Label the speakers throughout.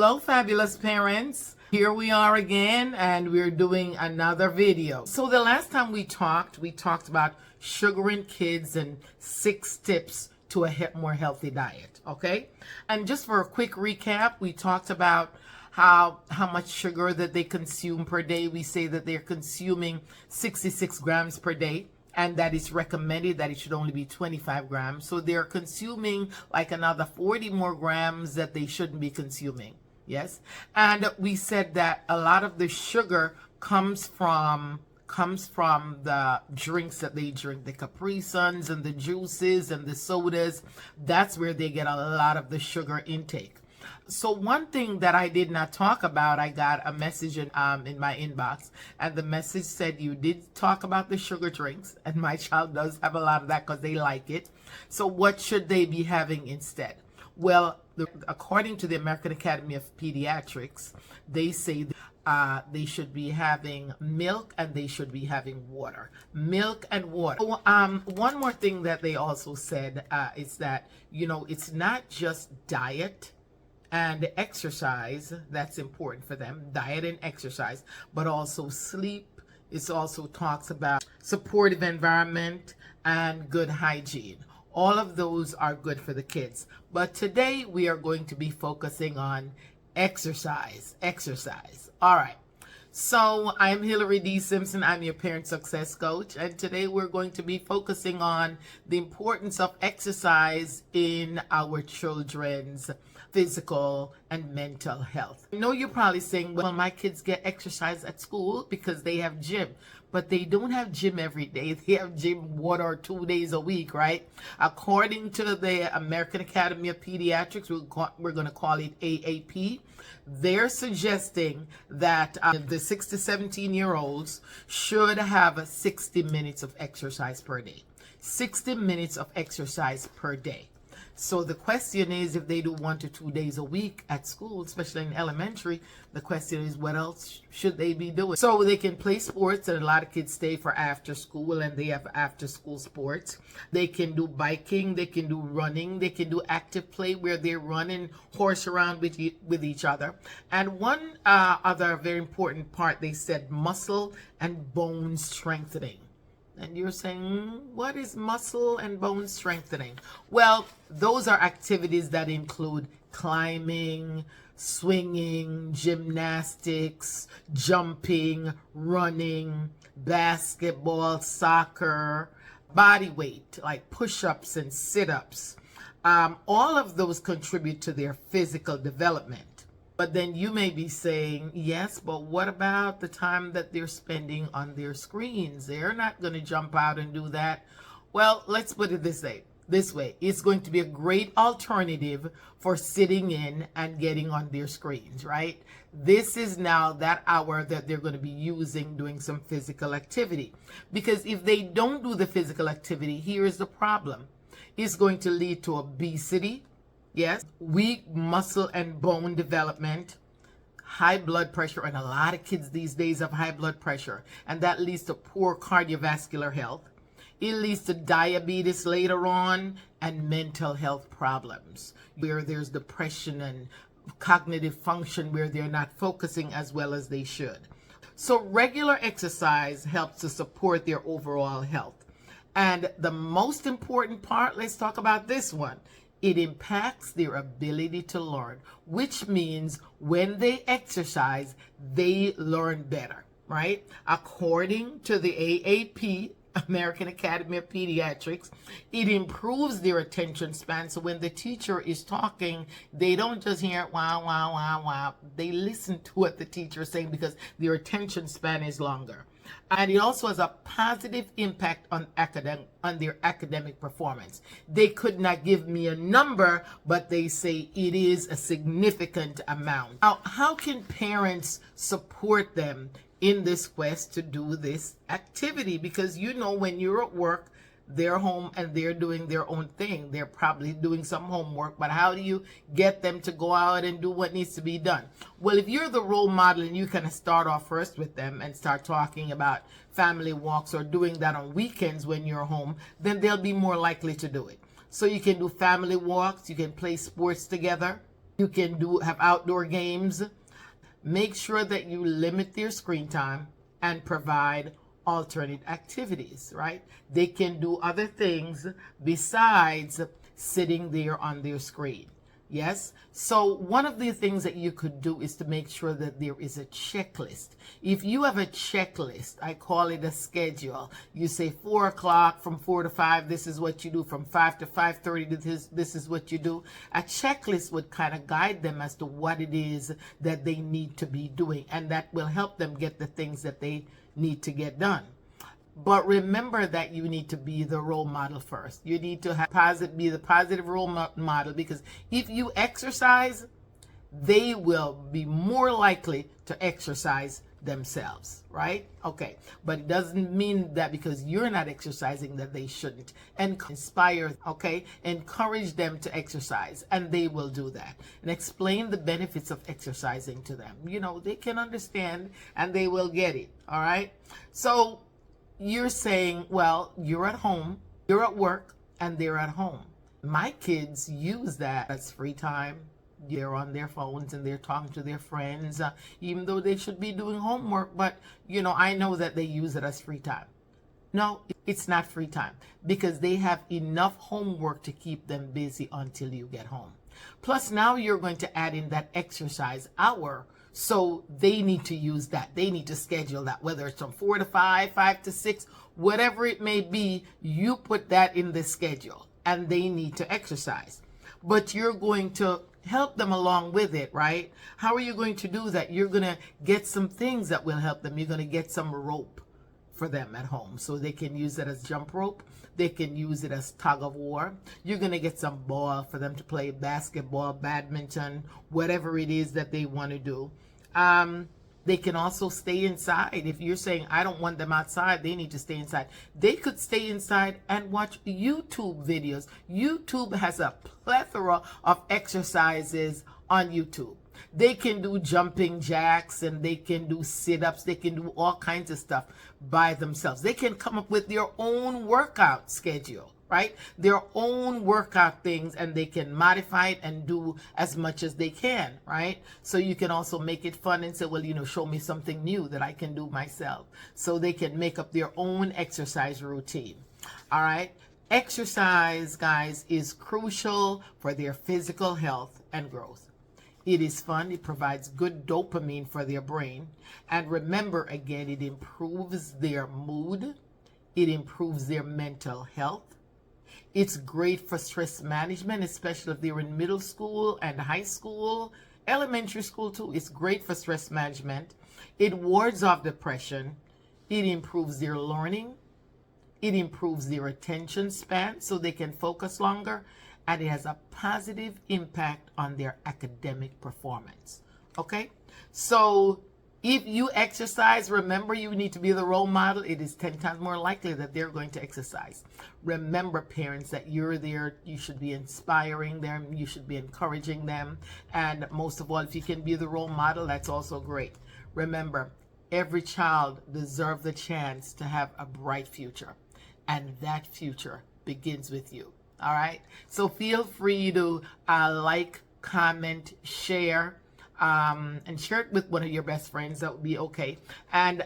Speaker 1: Hello, fabulous parents. Here we are again, and we're doing another video. So the last time we talked about sugar in kids and 6 tips to a more healthy diet, okay? And just for a quick recap, we talked about how much sugar that they consume per day. We say that they're consuming 66 grams per day, and that it's recommended that it should only be 25 grams. So they're consuming like another 40 more grams that they shouldn't be consuming. Yes. And we said that a lot of the sugar comes from the drinks that they drink, the Capri Suns and the juices and the sodas. That's where they get a lot of the sugar intake. So one thing that I did not talk about, I got a message in my inbox, and the message said you did talk about the sugar drinks, and my child does have a lot of that because they like it. So what should they be having instead? Well, according to the American Academy of Pediatrics, they say they should be having milk and they should be having water. Milk and water. So, one more thing that they also said is that, it's not just diet and exercise that's important for them, diet and exercise, but also sleep. It also talks about supportive environment and good hygiene. All of those are good for the kids. But today we are going to be focusing on exercise. All right. So I'm Hillary D. Simpson. I'm your parent success coach. And today we're going to be focusing on the importance of exercise in our children's physical and mental health. I know you're probably saying, well, my kids get exercise at school because they have gym, but they don't have gym every day. They have gym 1 or 2 days a week, right? According to the American Academy of Pediatrics, we're going to call it AAP. They're suggesting that the 6 to 17-year-olds should have 60 minutes of exercise per day. 60 minutes of exercise per day. So the question is, if they do 1 to 2 days a week at school, especially in elementary, the question is, what else should they be doing? So they can play sports, and a lot of kids stay for after school, and they have after school sports. They can do biking, they can do running, they can do active play where they're running horse around with each other. And one other very important part, they said muscle and bone strengthening. And you're saying, what is muscle and bone strengthening? Well, those are activities that include climbing, swinging, gymnastics, jumping, running, basketball, soccer, body weight, like push-ups and sit-ups. All of those contribute to their physical development. But then you may be saying, yes, but what about the time that they're spending on their screens? They're not going to jump out and do that. Well, let's put it this way. It's going to be a great alternative for sitting in and getting on their screens, right? This is now that hour that they're going to be using doing some physical activity. Because if they don't do the physical activity, here's the problem. It's going to lead to obesity. Yes, weak muscle and bone development, high blood pressure, and a lot of kids these days have high blood pressure, and that leads to poor cardiovascular health. It leads to diabetes later on and mental health problems, where there's depression and cognitive function where they're not focusing as well as they should. So regular exercise helps to support their overall health. And the most important part, let's talk about this one. It impacts their ability to learn, which means when they exercise, they learn better, right? According to the AAP, American Academy of Pediatrics, it improves their attention span. So when the teacher is talking, they don't just hear wow, wow, wow, wow. They listen to what the teacher is saying because their attention span is longer. And it also has a positive impact on their academic performance. They could not give me a number, but they say it is a significant amount. Now, how can parents support them in this quest to do this activity? Because when you're at work, they're home and they're doing their own thing. They're probably doing some homework, but how do you get them to go out and do what needs to be done? Well, if you're the role model and you kind of start off first with them and start talking about family walks or doing that on weekends when you're home, then they'll be more likely to do it. So you can do family walks, you can play sports together, You can have outdoor games. Make sure that you limit their screen time and provide alternate activities, right? They can do other things besides sitting there on their screen. Yes? So one of the things that you could do is to make sure that there is a checklist. If you have a checklist, I call it a schedule. You say 4 o'clock, from 4 to 5, this is what you do. From 5 to 5:30, this is what you do. A checklist would kind of guide them as to what it is that they need to be doing, and that will help them get the things that they need to get done. But remember that you need to be the role model first. You need to be the positive role model, because if you exercise, they will be more likely to exercise themselves, right? Okay, but it doesn't mean that because you're not exercising that they shouldn't. And inspire, okay? Encourage them to exercise, and they will do that. And explain the benefits of exercising to them. You know, they can understand and they will get it, all right? So you're saying, well, you're at home, you're at work, and they're at home. My kids use that as free time. They're on their phones and they're talking to their friends, even though they should be doing homework. But, you know, I know that they use it as free time. No, it's not free time, because they have enough homework to keep them busy until you get home. Plus, now you're going to add in that exercise hour. So they need to use that. They need to schedule that, whether it's from 4 to 5, 5 to 6, whatever it may be, you put that in the schedule, and they need to exercise. But you're going to help them along with it, right? How are you going to do that? You're going to get some things that will help them. You're going to get some rope for them at home, so they can use it as jump rope. They can use it as tug of war. You're going to get some ball for them to play basketball, badminton, whatever it is that they want to do. They can also stay inside. If you're saying, I don't want them outside, they need to stay inside. They could stay inside and watch YouTube videos. YouTube has a plethora of exercises on YouTube. They can do jumping jacks, and they can do sit-ups. They can do all kinds of stuff by themselves. They can come up with their own workout schedule, right? Their own workout things, and they can modify it and do as much as they can, right? So you can also make it fun and say, well, you know, show me something new that I can do myself. So they can make up their own exercise routine, all right? Exercise, guys, is crucial for their physical health and growth. It is fun. It provides good dopamine for their brain. And remember, again, it improves their mood. It improves their mental health. It's great for stress management, especially if they're in middle school and high school, elementary school too. It's great for stress management. It wards off depression. It improves their learning. It improves their attention span so they can focus longer. And it has a positive impact on their academic performance. Okay? So if you exercise, remember, you need to be the role model. It is 10 times more likely that they're going to exercise. Remember, parents, that you're there. You should be inspiring them. You should be encouraging them. And most of all, if you can be the role model, that's also great. Remember, every child deserves the chance to have a bright future. And that future begins with you. All right. So feel free to like, comment, share, and share it with one of your best friends. That would be okay. And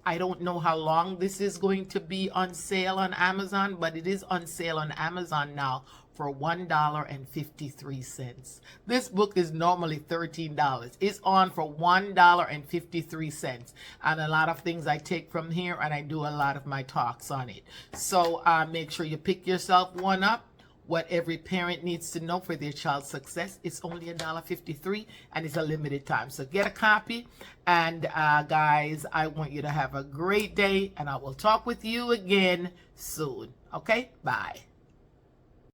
Speaker 1: I don't know how long this is going to be on sale on Amazon, but it is on sale on Amazon now for $1.53. This book is normally $13. It's on for $1.53. And a lot of things I take from here, and I do a lot of my talks on it. So make sure you pick yourself one up. What every parent needs to know for their child's success. It's only $1.53, and it's a limited time. So get a copy. And guys, I want you to have a great day, and I will talk with you again soon. Okay? Bye.